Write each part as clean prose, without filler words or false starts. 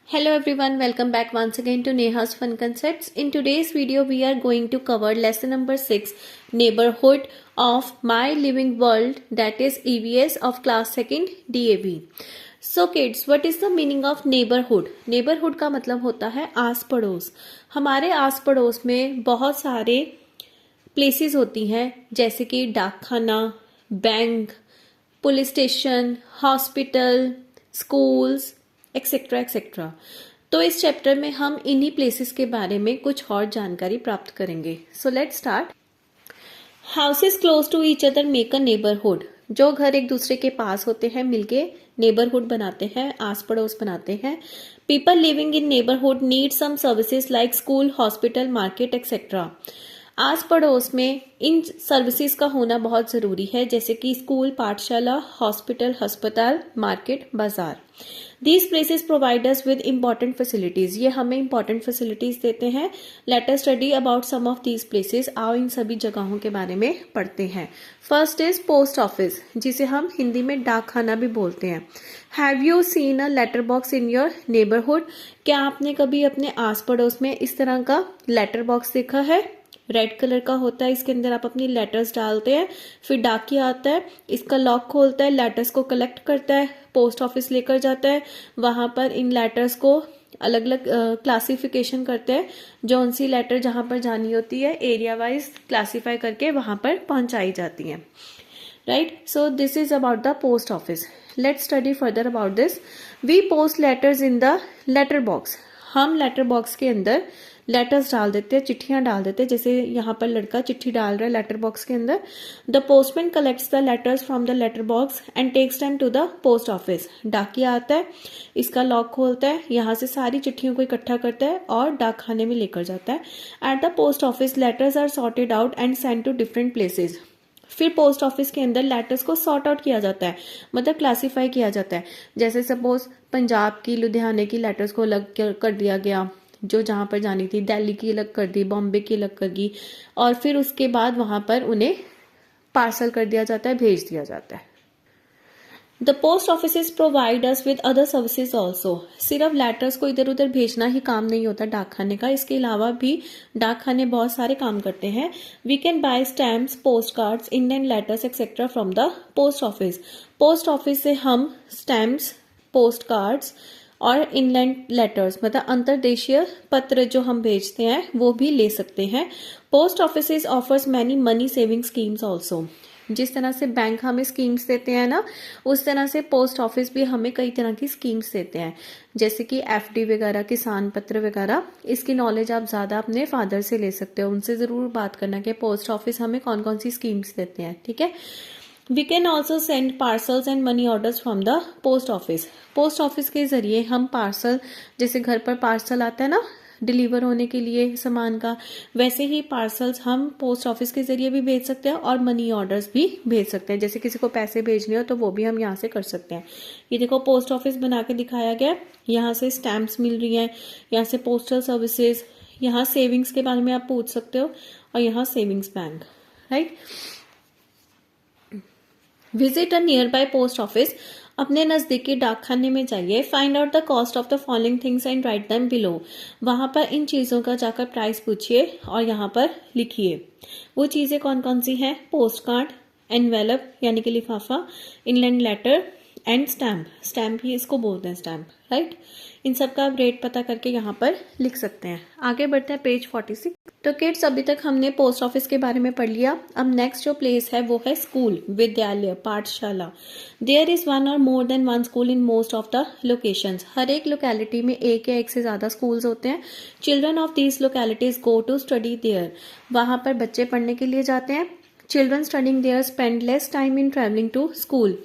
Hello everyone, welcome back once again to Neha's Fun Concepts. In today's video, we are going to cover lesson number 6, Neighborhood of My Living World, that is EVS of class 2nd DAV. So kids, what is the meaning of neighborhood? Neighborhood का मतलब होता है आस पड़ोस. हमारे आस पड़ोस में बहुत सारे प्लेसेस होती हैं, जैसे कि डाकखाना, bank, police station, hospital, schools, etcetera etcetera. तो इस चैप्टर में हम इन्हीं प्लेसेस के बारे में कुछ और जानकारी प्राप्त करेंगे. So let's start. Houses close to each other make a neighbourhood. जो घर एक दूसरे के पास होते हैं मिलके नेबरहुड बनाते हैं, आस पड़ोस बनाते हैं. People living in neighbourhood need some services like school, hospital, market etcetera. आस पड़ोस में इन सर्विसेज का होना बहुत ज़रूरी है, जैसे कि स्कूल, पाठशाला, हॉस्पिटल, अस्पताल, मार्केट, बाजार. These places provide us with important facilities. ये हमें इम्पॉर्टेंट फैसिलिटीज़ देते हैं. Let us study about some of these places. आओ इन सभी जगहों के बारे में पढ़ते हैं. फर्स्ट इज पोस्ट ऑफिस, जिसे हम हिंदी में डाकखाना भी बोलते हैं. Have you seen a letter box in your neighbourhood? क्या आपने कभी अपने आस पड़ोस में इस तरह का लेटर बॉक्स देखा है? रेड कलर का होता है. इसके अंदर आप अपनी लेटर्स डालते हैं, फिर डाकिया आता है, इसका लॉक खोलता है, लेटर्स को कलेक्ट करता है, पोस्ट ऑफिस लेकर जाता है. वहां पर इन लेटर्स को अलग अलग क्लासिफिकेशन करते हैं. जो उनसी लेटर जहां पर जानी होती है एरिया वाइज क्लासीफाई करके वहां पर पहुंचाई जाती है. Right. So this is about the post office. Let's study further about this. We post letters in the letter box. हम लेटर बॉक्स के अंदर लेटर्स डाल देते हैं, चिट्ठियां डाल देते हैं. जैसे यहाँ पर लड़का चिट्ठी डाल रहा है लेटर बॉक्स के अंदर. The postman collects the letters from the letter box and takes them to the post office. डाकिया आता है, इसका लॉक खोलता है, यहाँ से सारी चिट्ठियों को इकट्ठा करता है और डाकखाने में लेकर जाता है. At the post office letters are sorted out and send to different places. फिर पोस्ट ऑफिस के अंदर लेटर्स को सॉर्ट आउट किया जाता है, मतलब क्लासीफाई किया जाता है. जैसे सपोज पंजाब की, लुधियाने की लेटर्स को अलग कर दिया गया, जो जहां पर जानी थी. दिल्ली की अलग कर दी, बॉम्बे की अलग कर दी, और फिर उसके बाद वहां पर उन्हें पार्सल कर दिया जाता है, भेज दिया जाता है. The post office provide us with other services also. सिर्फ लेटर्स को इधर उधर भेजना ही काम नहीं होता डाकखाने का, इसके अलावा भी डाकखाने बहुत सारे काम करते हैं. We can buy stamps, post cards, Indian letters etcetera from the post office. Post office से हम स्टैम्प्स, पोस्ट कार्ड्स और इनलैंड लेटर्स, मतलब अंतर्देशीय पत्र जो हम भेजते हैं वो भी ले सकते हैं. Post office offers many money saving schemes also. जिस तरह से बैंक हमें स्कीम्स देते हैं ना, उस तरह से पोस्ट ऑफिस भी हमें कई तरह की स्कीम्स देते हैं, जैसे कि एफडी वगैरह, किसान पत्र वगैरह. इसकी नॉलेज आप ज़्यादा अपने फादर से ले सकते हो, उनसे ज़रूर बात करना कि पोस्ट ऑफिस हमें कौन कौन सी स्कीम्स देते हैं. ठीक है. We can also send parcels and money orders from the post office. Post office के जरिए हम पार्सल, जैसे घर पर पार्सल आता है ना डिलीवर होने के लिए सामान का, वैसे ही पार्सल्स हम पोस्ट ऑफिस के जरिए भी भेज सकते हैं और मनी ऑर्डर्स भी भेज सकते हैं. जैसे किसी को पैसे भेजने हो तो वो भी हम यहाँ से कर सकते हैं. ये देखो पोस्ट ऑफिस बना के दिखाया गया. यहाँ से स्टैम्प्स मिल रही हैं, यहाँ से पोस्टल सर्विसेज, यहाँ सेविंग्स के बारे में आप पूछ सकते हो, और यहाँ savings bank. Right. Visit a near by post office. अपने नज़दीकी डाकखाने में जाइए. Find out the cost of the following things and write them below. वहां पर इन चीज़ों का जाकर प्राइस पूछिए और यहाँ पर लिखिए. वो चीज़ें कौन कौन सी हैं? पोस्ट कार्ड, एनवेलप यानी कि लिफाफा, inland letter and stamp. Stamp ही इसको बोलते हैं, स्टैम्प. राइट. इन सब का आप रेट पता करके यहाँ पर लिख सकते हैं. आगे बढ़ते हैं पेज 46. तो किड्स, अभी तक हमने पोस्ट ऑफिस के बारे में पढ़ लिया. अब नेक्स्ट जो प्लेस है वो है स्कूल, विद्यालय, पाठशाला. देयर इज वन और more than one school in most of the locations. हर एक लोकेलिटी में एक या एक से ज्यादा स्कूल्स होते हैं. Children of these localities go to study there. वहां पर बच्चे पढ़ने के लिए जाते हैं. Children studying there spend less time in travelling to school.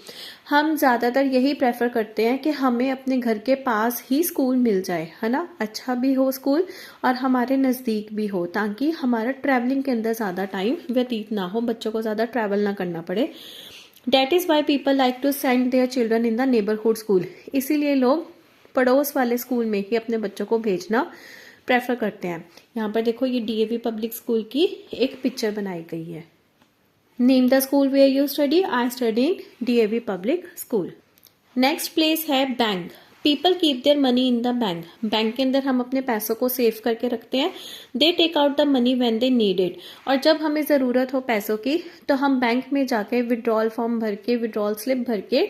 हम ज़्यादातर यही प्रेफर करते हैं कि हमें अपने घर के पास ही स्कूल मिल जाए, है ना. अच्छा भी हो स्कूल और हमारे नज़दीक भी हो, ताकि हमारा ट्रैवलिंग के अंदर ज़्यादा टाइम व्यतीत ना हो, बच्चों को ज़्यादा ट्रैवल ना करना पड़े. That is why people like to send their children in the neighbourhood school. इसीलिए लोग पड़ोस वाले स्कूल में ही अपने बच्चों को भेजना प्रेफर करते हैं. यहाँ पर देखो, ये डीएवी पब्लिक स्कूल की एक पिक्चर बनाई गई है. Name the school where you study. I study in DAV Public School. Next place है bank. People keep their money in the bank, bank के अंदर हम अपने पैसों को सेव करके रखते हैं। They take out the money when they need it, और जब हमें ज़रूरत हो पैसों की तो हम बैंक में जाके विड्रॉल फॉर्म भर के, विड्रॉल स्लिप भर के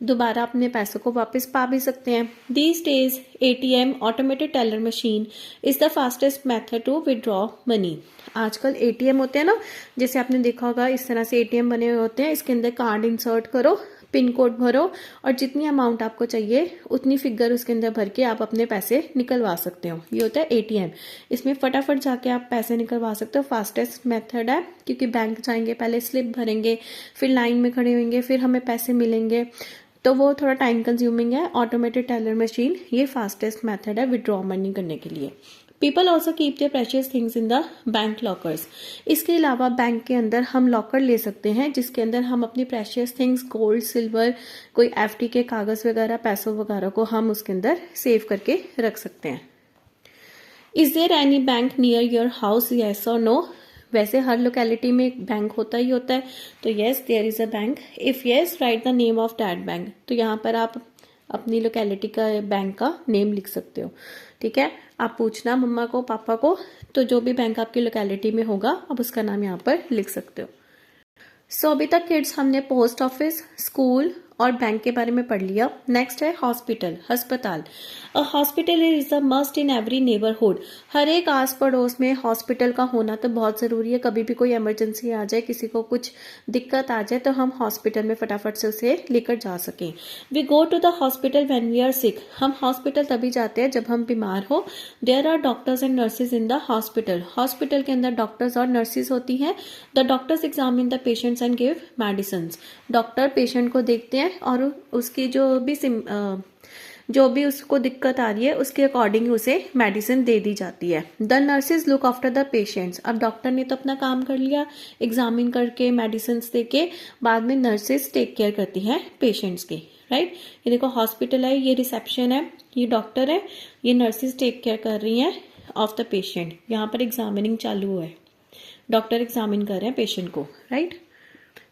दोबारा अपने पैसों को वापस पा भी सकते हैं। These days ATM, automated teller machine, is the fastest method to withdraw money. आजकल ATM होते हैं ना, जैसे आपने देखा होगा इस तरह से ATM बने हुए होते हैं, इसके अंदर कार्ड इंसर्ट करो, पिन कोड भरो और जितनी अमाउंट आपको चाहिए उतनी फिगर उसके अंदर भर के आप अपने पैसे निकलवा सकते हो। ये होता है ATM, इसमें फटाफट जाके आप पैसे निकलवा सकते हो। फास्टेस्ट मेथड है, क्योंकि बैंक जाएंगे, पहले स्लिप भरेंगे, फिर लाइन में खड़े होंगे, फिर हमें पैसे मिलेंगे, तो वो थोड़ा टाइम कंज्यूमिंग है। ऑटोमेटेड टेलर मशीन ये फास्टेस्ट मेथड है विड्रॉ मनी करने के लिए। People also keep their precious things in the bank lockers. इसके अलावा बैंक के अंदर हम लॉकर ले सकते हैं जिसके अंदर हम अपनी प्रेशियस थिंग्स, गोल्ड, सिल्वर, कोई FD के कागज वगैरह, पैसों वगैरह को हम उसके अंदर सेव करके रख सकते हैं। Is there any bank near your house, yes और नो? वैसे हर लोकेलिटी में एक बैंक होता ही होता है, तो yes there is a bank. If yes write the name of that bank, तो यहाँ पर आप अपनी लोकेलिटी का बैंक का नेम लिख सकते हो। ठीक है, आप पूछना मम्मा को, पापा को, तो जो भी बैंक आपकी लोकेलिटी में होगा आप उसका नाम यहाँ पर लिख सकते हो। सो अभी तक किड्स हमने पोस्ट ऑफिस, स्कूल और बैंक के बारे में पढ़ लिया। नेक्स्ट है हॉस्पिटल, अस्पताल। A hospital is the must in every neighbourhood. हर एक आस पड़ोस में हॉस्पिटल का होना तो बहुत ज़रूरी है। कभी भी कोई इमरजेंसी आ जाए, किसी को कुछ दिक्कत आ जाए, तो हम हॉस्पिटल में फटाफट से उसे लेकर जा सकें। We go to the hospital when we are sick. हम हॉस्पिटल तभी जाते हैं जब हम बीमार हो। There are doctors and nurses in the hospital. Hospital के अंदर डॉक्टर्स और नर्सेज होती हैं। The doctors examine the patients and give medicine. Doctor patient को देखते हैं और उसकी जो भी उसको दिक्कत आ रही है उसके अकॉर्डिंग उसे मेडिसिन दे दी जाती है। The nurses look after the patients. अब डॉक्टर ने तो अपना काम कर लिया, एग्जामिन करके मेडिसिन दे के, बाद में नर्सेज टेक केयर करती हैं पेशेंट्स की। राइट, ये देखो हॉस्पिटल है, ये रिसेप्शन है, ये डॉक्टर है, ये नर्सेज टेक केयर कर रही हैं ऑफ द पेशेंट। यहाँ पर एग्जामिनिंग चालू है, डॉक्टर एग्जामिन कर रहे हैं पेशेंट को। Right,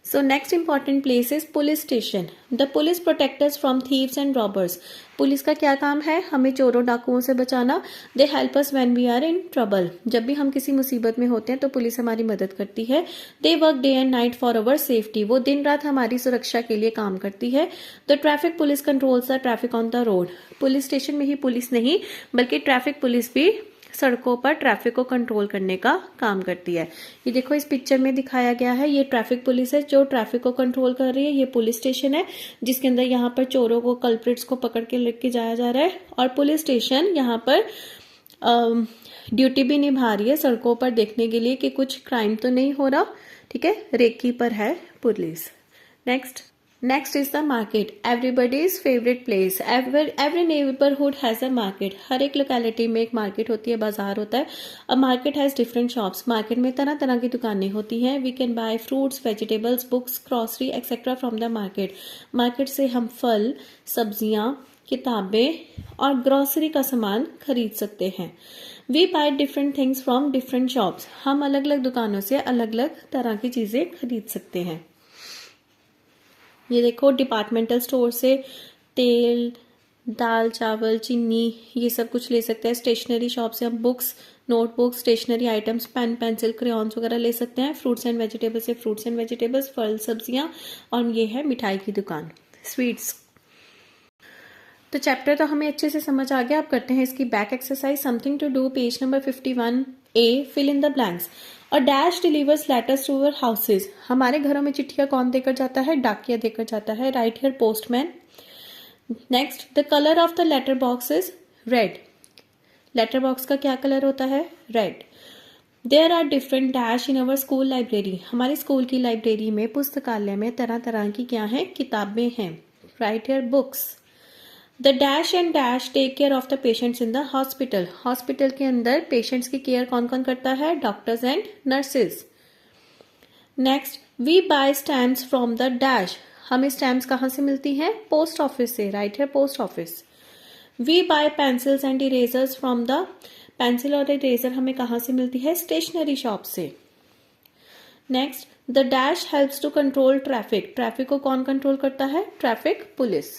so next important place is police station. The police protect us from thieves and robbers. Police का क्या काम है? हमें चोरों डाकुओं से बचाना। They help us when we are in trouble. जब भी हम किसी मुसीबत में होते हैं तो पुलिस हमारी मदद करती है। They work day and night for our safety. वो दिन रात हमारी सुरक्षा के लिए काम करती है। The traffic police controls the traffic on the road. Police station में ही पुलिस नहीं बल्कि ट्रैफिक पुलिस भी सड़कों पर ट्रैफिक को कंट्रोल करने का काम करती है। ये देखो इस पिक्चर में दिखाया गया है, ये ट्रैफिक पुलिस है जो ट्रैफिक को कंट्रोल कर रही है। ये पुलिस स्टेशन है जिसके अंदर यहाँ पर चोरों को, कल्प्रिट्स को पकड़ के लेके जाया जा रहा है। और पुलिस स्टेशन यहाँ पर ड्यूटी भी निभा रही है सड़कों पर देखने के लिए कि कुछ क्राइम तो नहीं हो रहा। ठीक है, रेकी पर है police. Next is the market, everybody's favourite place. Every neighbourhood has a market. हर एक लोकेलिटी में एक मार्केट होती है, बाजार होता है। A market has different shops. Market में तरह तरह की दुकानें होती हैं। We can buy fruits, vegetables, books, grocery etcetera from the market. Market से हम फल, सब्जियां, किताबें और ग्रॉसरी का सामान खरीद सकते हैं। We buy different things from different shops. हम अलग अलग दुकानों से अलग अलग तरह की चीजें खरीद सकते हैं। ये देखो डिपार्टमेंटल स्टोर से तेल, दाल, चावल, चीनी, ये सब कुछ ले सकते हैं। स्टेशनरी शॉप से हम books, notebooks, stationery items, pen, pencil, crayons वगैरह ले सकते हैं। फ्रूट्स एंड वेजिटेबल्स से फ्रूट्स एंड वेजिटेबल्स, फल, सब्जियां, और ये है मिठाई की दुकान, स्वीट्स। तो चैप्टर तो हमें अच्छे से समझ आ गया। अब करते हैं इसकी back exercise. Something to do, page number 51A, fill in the blanks. A dash delivers letters to our houses. हमारे घरों में चिट्ठियां कौन देकर जाता है? डाकिया देकर जाता है। Right here postman. Next, the colour of the letter box is red. Letter box का क्या कलर होता है? Red. There are different dash in our school library. हमारी स्कूल की लाइब्रेरी में, पुस्तकालय में तरह तरह की क्या है? किताबें हैं। Right here books. The dash and dash take care of the patients in the hospital. Hospital के अंदर पेशेंट्स की केयर कौन कौन करता है? Doctors and nurses. Next, we buy stamps from the dash. हमें स्टैम्प्स कहाँ से मिलती हैं? पोस्ट ऑफिस से। राइट है, post office. We buy pencils and erasers from the, pencil और इरेजर हमें कहाँ से मिलती है? स्टेशनरी शॉप से। Next, the dash helps to control traffic. Traffic को कौन कंट्रोल करता है? Traffic police.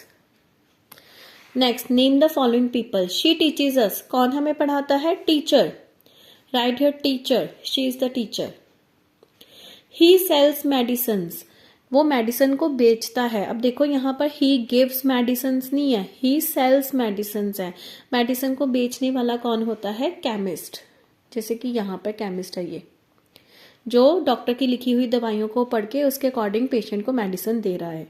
Next, name the following people. She teaches us. कौन हमें पढ़ाता है? Teacher. Right here teacher. She is the teacher. He sells medicines. वो मेडिसिन को बेचता है. अब देखो यहाँ पर ही गिव्स मेडिसिन्स नहीं है, ही सेल्स मेडिसिन्स है. मेडिसिन को बेचने वाला कौन होता है? केमिस्ट. जैसे कि यहाँ पर केमिस्ट है ये, जो डॉक्टर की लिखी हुई दवाइयों को पढ़ के उसके अकॉर्डिंग पेशेंट को मेडिसिन दे रहा है.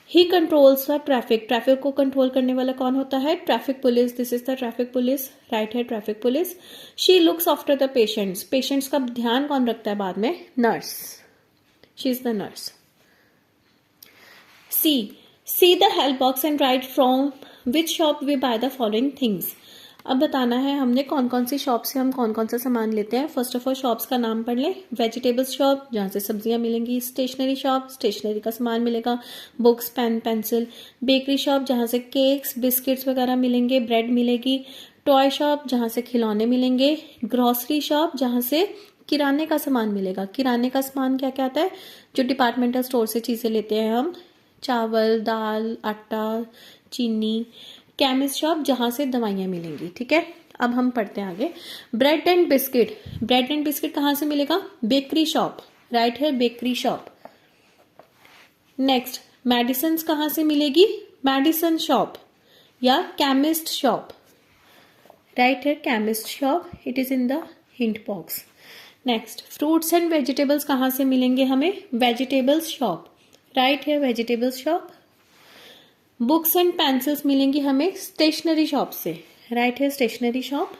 He controls the traffic. Traffic को कंट्रोल करने वाला कौन होता है? Traffic police. This is the traffic police. Right है traffic police. She looks after the patients. Patients का ध्यान कौन रखता है बाद में? Nurse. She is the nurse. See the help box and write from which shop we buy the following things. अब बताना है हमने कौन कौन सी शॉप से हम कौन कौन सा सामान लेते हैं. फर्स्ट ऑफ ऑल शॉप्स का नाम पढ़ लें. वेजिटेबल्स शॉप, जहाँ से सब्जियां मिलेंगी. स्टेशनरी शॉप, स्टेशनरी का सामान मिलेगा, books, pen, pencil. Bakery shop, जहाँ से केक्स, बिस्किट्स वगैरह मिलेंगे, ब्रेड मिलेगी. टॉय शॉप, जहाँ से खिलौने मिलेंगे. ग्रॉसरी शॉप, जहाँ से किराने का सामान मिलेगा. किराने का सामान क्या क्या आता है? जो डिपार्टमेंटल स्टोर से चीज़ें लेते हैं हम, चावल, दाल, आटा, चीनी. केमिस्ट शॉप, जहाँ से दवाइयाँ मिलेंगी. ठीक है, अब हम पढ़ते हैं आगे. Bread and biscuit. Bread and biscuit कहाँ से मिलेगा? Bakery shop. राइट है बेकरी शॉप. नेक्स्ट, मेडिसिन कहाँ से मिलेगी? मेडिसिन शॉप या केमिस्ट शॉप. राइट है chemist shop. It is in the hint box. Next, fruits and vegetables कहाँ से मिलेंगे हमें? Vegetables shop. राइट है vegetables shop. Books and pencils मिलेंगी हमें स्टेशनरी शॉप से. राइट है stationery shop.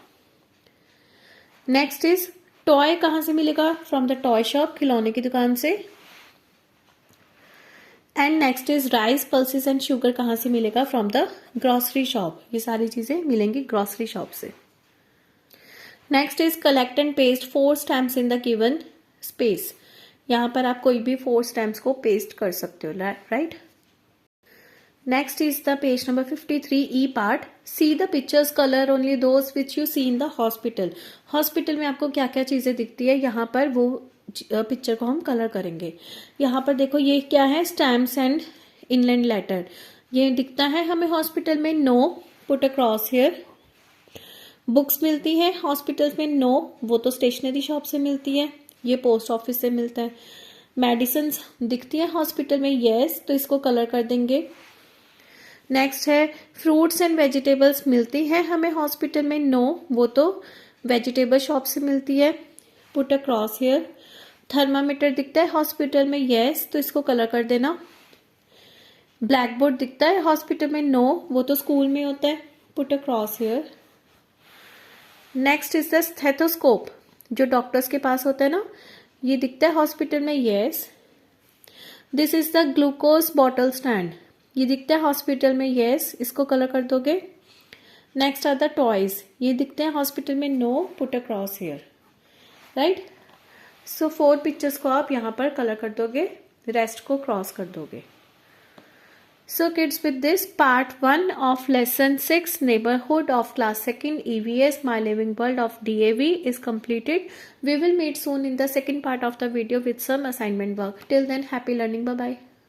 Next is toy. कहाँ से मिलेगा? फ्रॉम द टॉय शॉप, खिलौने की दुकान से. And next is rice, pulses and sugar. कहाँ से मिलेगा? From the grocery shop. ये सारी चीजें मिलेंगी ग्रॉसरी शॉप से. Next is collect and paste 4 stamps in the given space. यहाँ पर आप कोई भी 4 स्टैम्प्स को पेस्ट कर सकते हो. Right. Next is the page number 53 E part. See the pictures, color only those which you see in the hospital. Hospital में आपको क्या क्या चीज़ें दिखती है, यहाँ पर वो पिक्चर को हम कलर करेंगे. यहाँ पर देखो ये क्या है? Stamps and inland letter. ये दिखता है हमें हॉस्पिटल में. No, put a cross here. Books मिलती है हॉस्पिटल में. नो, वो तो स्टेशनरी शॉप से मिलती है, ये पोस्ट ऑफिस से मिलता है. मेडिसिन दिखती है हॉस्पिटल में. येस, तो इसको कलर कर देंगे. नेक्स्ट है फ्रूट्स एंड वेजिटेबल्स मिलती है हमें हॉस्पिटल में. नो, वो तो वेजिटेबल शॉप से मिलती है. Put a cross here. Thermometer दिखता है हॉस्पिटल में. येस, तो इसको कलर कर देना. ब्लैक बोर्ड दिखता है हॉस्पिटल में. नो, वो तो स्कूल में होता है. Put a cross here. Next is the stethoscope, जो डॉक्टर्स के पास होता है ना, ये दिखता है हॉस्पिटल में. Yes. This is the glucose bottle stand. ये दिखता है हॉस्पिटल में. येस, इसको कलर कर दोगे. Next are the toys. ये दिखते हैं हॉस्पिटल में. No, put a cross here. Right. So 4 pictures को आप यहाँ पर कलर कर दोगे, रेस्ट को क्रॉस कर दोगे. So kids, with this part 1 of lesson 6 neighborhood of class 2nd EVS My Living World of DAV is completed. We will meet soon in the second part of the video with some assignment work. Till then, happy learning. Bye bye.